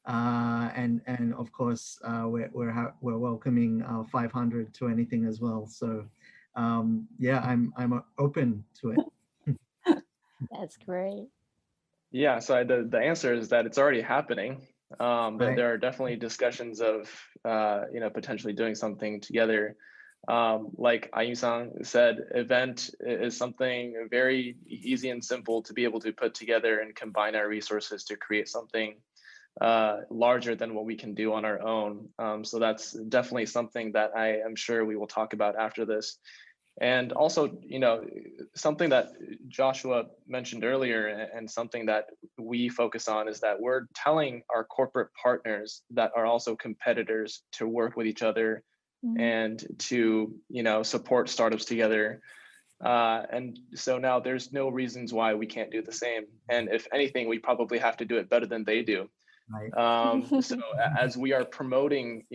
And of course, we're welcoming 500 to anything as well. So yeah, I'm open to it. That's great. Yeah, so the answer is that it's already happening. But Right. there are definitely discussions of potentially doing something together. Like Ayu-san said, event is something very easy and simple to be able to put together and combine our resources to create something larger than what we can do on our own. So that's definitely something that I am sure we will talk about after this. And also, something that Joshua mentioned earlier and something that we focus on is that we're telling our corporate partners that are also competitors to work with each other and to, support startups together. And so now there's no reasons why we can't do the same. And if anything, we probably have to do it better than they do. Right. So as we are promoting,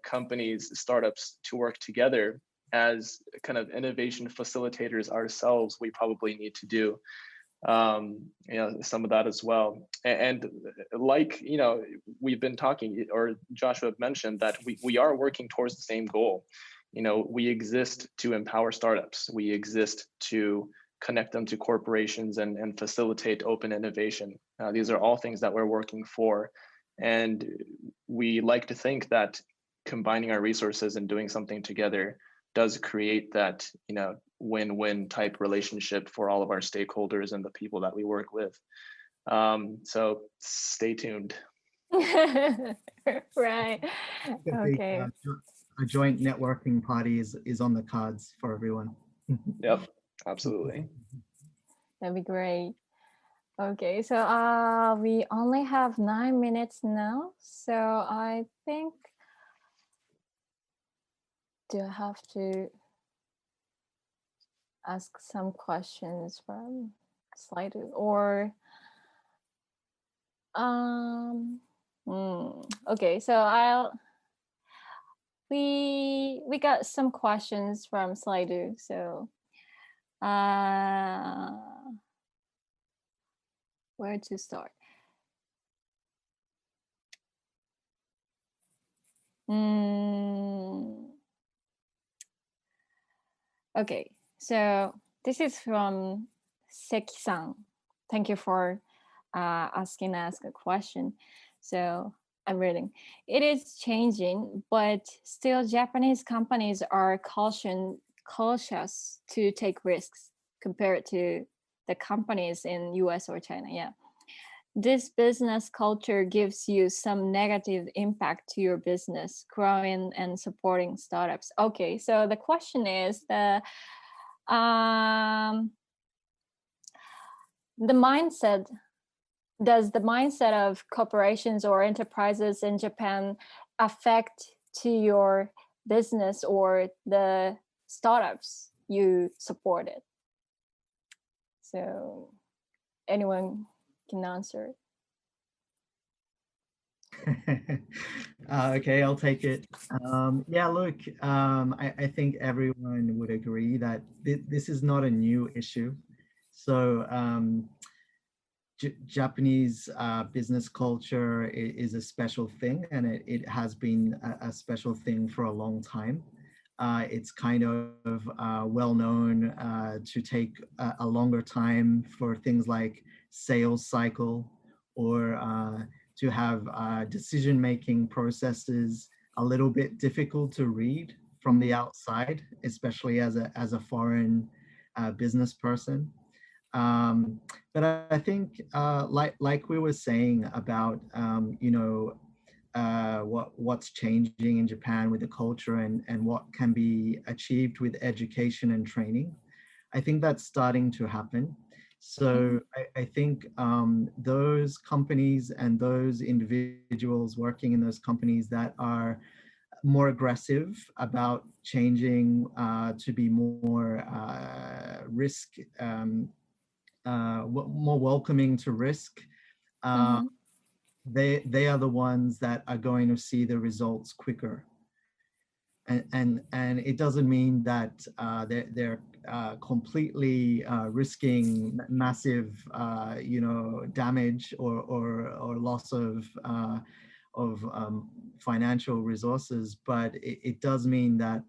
companies, startups to work together as kind of innovation facilitators ourselves, we probably need to do some of that as well. And like, we've been talking, or Joshua mentioned that we are working towards the same goal. We exist to empower startups. We exist to connect them to corporations and facilitate open innovation. These are all things that we're working for. And we like to think that combining our resources and doing something together does create that, win-win type relationship for all of our stakeholders and the people that we work with. So stay tuned. Right. Okay. A joint networking party is on the cards for everyone. Yep, absolutely. That'd be great. Okay, so we only have 9 minutes now. So I think, do I have to ask some questions from Slido or okay, so we got some questions from Slido. So where to start? Okay, so this is from Seki-san. Thank you for asking us a question. So I'm reading. It is changing, but still Japanese companies are cautious to take risks compared to the companies in US or China. Yeah. This business culture gives you some negative impact to your business, growing and supporting startups. Okay, so the question is the mindset. Does the mindset of corporations or enterprises in Japan affect to your business or the startups you supported? So anyone can answer. Okay, I'll take it. Yeah, look, I think everyone would agree that this is not a new issue. So Japanese business culture is a special thing, and it has been a special thing for a long time. It's kind of well known to take a longer time for things like sales cycle, or to have decision-making processes a little bit difficult to read from the outside, especially as a foreign business person. But I think, like we were saying about, what's changing in Japan with the culture and what can be achieved with education and training, I think that's starting to happen. So I think those companies and those individuals working in those companies that are more aggressive about changing to be more risk, more welcoming to risk, they are the ones that are going to see the results quicker. And it doesn't mean that they're completely risking massive damage or loss of financial resources, but it does mean that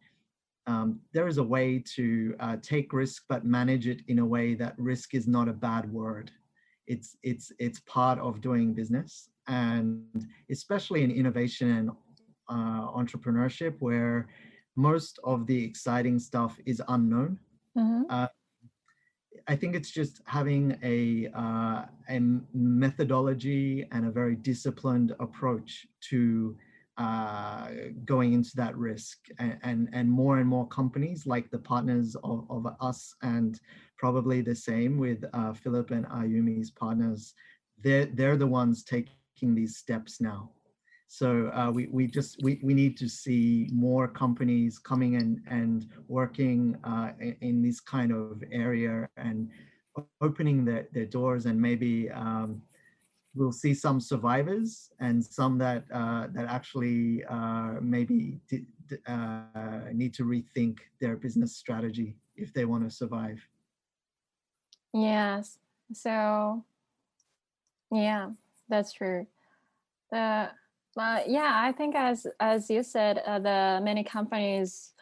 there is a way to take risk but manage it in a way that risk is not a bad word. It's part of doing business, and especially in innovation and entrepreneurship, where most of the exciting stuff is unknown. I think it's just having a methodology and a very disciplined approach to going into that risk, and more companies like the partners of us, and probably the same with Philip and Ayumi's partners. They're the ones taking these steps now. So we need to see more companies coming and working in this kind of area and opening their doors, and maybe we'll see some survivors and some that actually maybe need to rethink their business strategy if they want to survive. Yes. So yeah, that's true. I think as you said, the many companies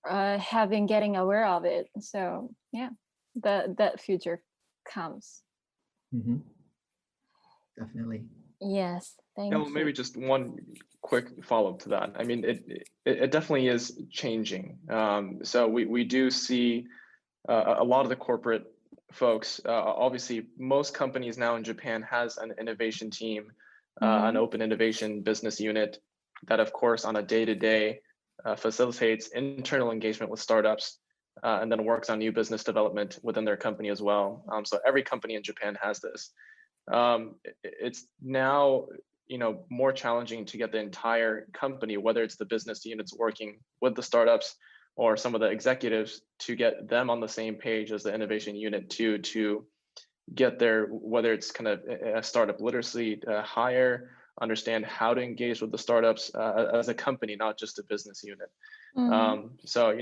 have been getting aware of it. So yeah, the future comes. Definitely. Yes, thank you. Maybe just one quick follow-up to that. I mean, it definitely is changing. So we do see a lot of the corporate folks. Obviously, most companies now in Japan has an innovation team, an open innovation business unit that, of course, on a day-to-day facilitates internal engagement with startups, and then works on new business development within their company as well. So every company in Japan has this. It's now more challenging to get the entire company, whether it's the business units working with the startups or some of the executives, to get them on the same page as the innovation unit to get their, whether it's kind of a startup literacy higher, understand how to engage with the startups as a company, not just a business unit. So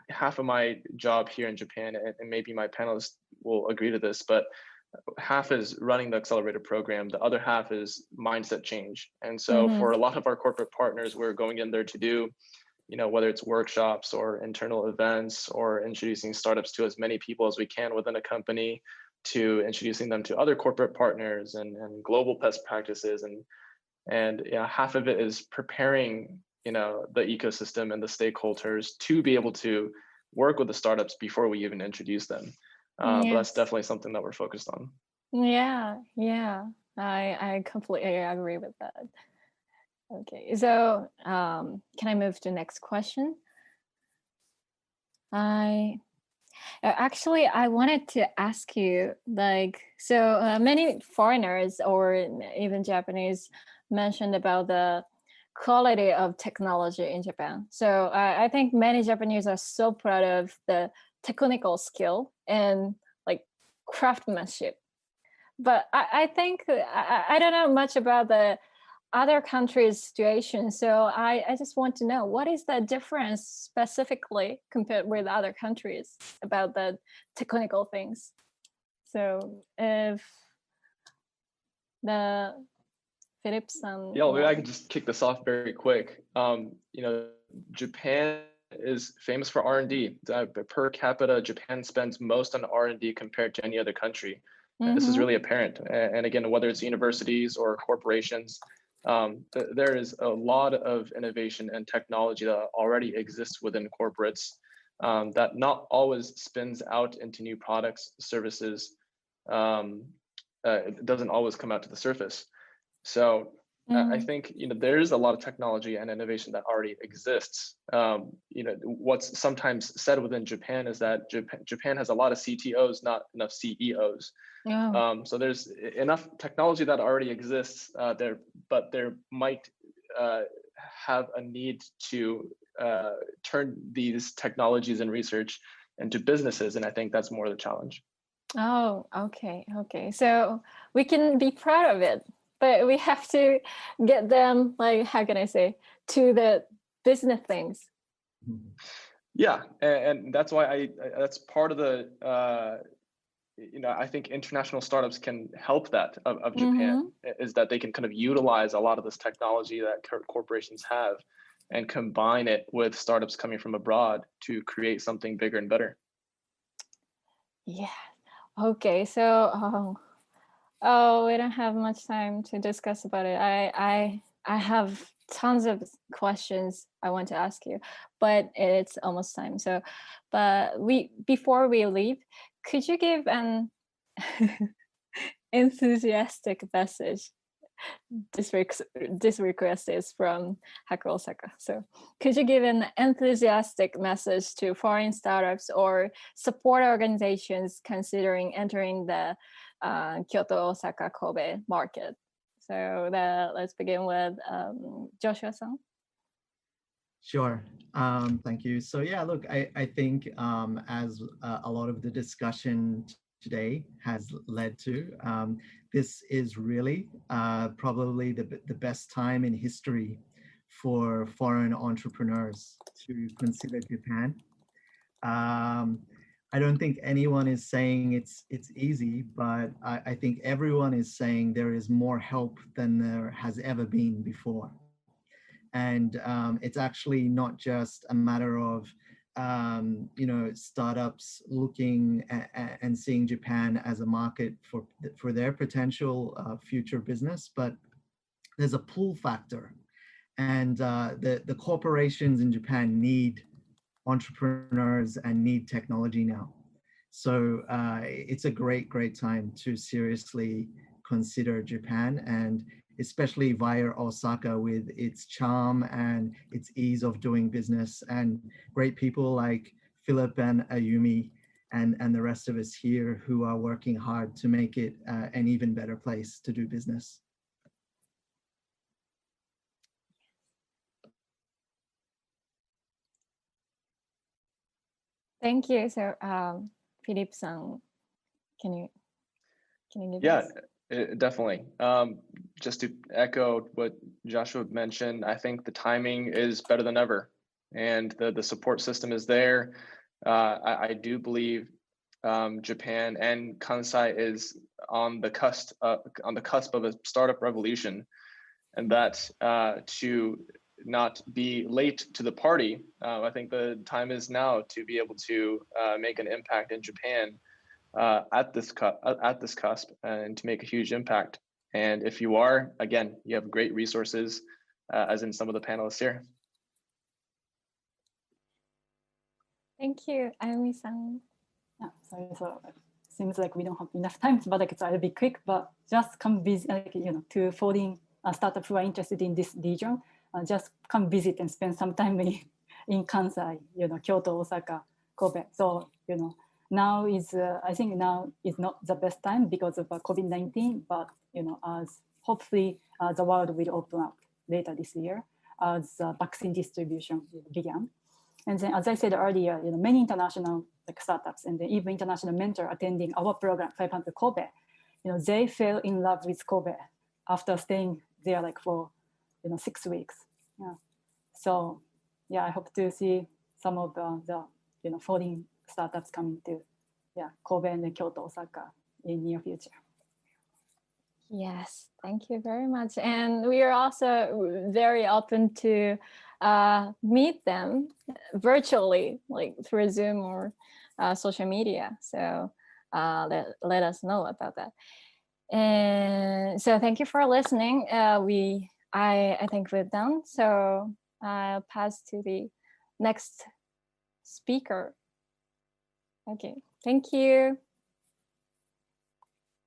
half of my job here in Japan, and maybe my panelists will agree to this, but half is running the accelerator program, the other half is mindset change. And so for a lot of our corporate partners, we're going in there to do, whether it's workshops or internal events, or introducing startups to as many people as we can within a company, to introducing them to other corporate partners and global best practices. And half of it is preparing, the ecosystem and the stakeholders to be able to work with the startups before we even introduce them. But that's definitely something that we're focused on. Yeah, I completely agree with that. Okay, so can I move to the next question? I wanted to ask you, many foreigners or even Japanese mentioned about the quality of technology in Japan. So I think many Japanese are so proud of the technical skill and craftsmanship. But I think I don't know much about the other countries' situation. So I just want to know, what is the difference specifically compared with other countries about the technical things? So if the Phillips and maybe I can just kick this off very quick. Japan is famous for R&D. Per capita, Japan spends most on R&D compared to any other country. This is really apparent. And again, whether it's universities or corporations, There is a lot of innovation and technology that already exists within corporates that not always spins out into new products, services. It doesn't always come out to the surface. So I think there is a lot of technology and innovation that already exists. What's sometimes said within Japan is that Japan has a lot of CTOs, not enough CEOs. So there's enough technology that already exists there, but there might have a need to turn these technologies and research into businesses, and I think that's more the challenge. Oh, okay. So we can be proud of it, but we have to get them, like, how can I say, to the business things. Yeah, and that's why that's part of the I think international startups can help that of Japan, is that they can kind of utilize a lot of this technology that corporations have and combine it with startups coming from abroad to create something bigger and better. Yeah. Okay. So, we don't have much time to discuss about it. I have tons of questions I want to ask you, but it's almost time. So, but before we leave, could you give an enthusiastic message? This request is from Haku Osaka. So could you give an enthusiastic message to foreign startups or support organizations considering entering the Kyoto, Osaka, Kobe market? So let's begin with Joshua-san. Sure. Thank you. So yeah, look, I think as a lot of the discussion today has led to, this is really probably the best time in history for foreign entrepreneurs to consider Japan. I don't think anyone is saying it's easy, but I think everyone is saying there is more help than there has ever been before. And it's actually not just a matter of startups looking and seeing Japan as a market for their potential future business, but there's a pull factor, and the corporations in Japan need entrepreneurs and need technology now. So it's a great time to seriously consider Japan, and especially via Osaka with its charm and its ease of doing business, and great people like Philip and Ayumi and the rest of us here who are working hard to make it an even better place to do business. Thank you. So Philip-san, can you give us? Definitely. Just to echo what Joshua mentioned, I think the timing is better than ever, and the support system is there. I do believe Japan and Kansai is on the cusp of a startup revolution, and that to not be late to the party, I think the time is now to be able to make an impact in Japan at this cusp, and to make a huge impact. And if you are, again, you have great resources, as in some of the panelists here. Thank you, Ayumi-san. Yeah, sorry, so it seems like we don't have enough time, but like I'll be quick. But just come visit, to foreign startups who are interested in this region, just come visit and spend some time in Kansai, Kyoto, Osaka, Kobe. So now is I think now is not the best time because of COVID-19, but as hopefully the world will open up later this year as vaccine distribution began. And then, as I said earlier, many international startups and even international mentor attending our program 500 Kobe, they fell in love with Kobe after staying there for 6 weeks. Yeah. So yeah, I hope to see some of the foreign startups coming to Kobe and Kyoto, Osaka in near future. Yes, thank you very much. And we are also very open to meet them virtually, like through Zoom or social media. So let us know about that. And so thank you for listening. We I think we're done. So I'll pass to the next speaker. Okay, thank you.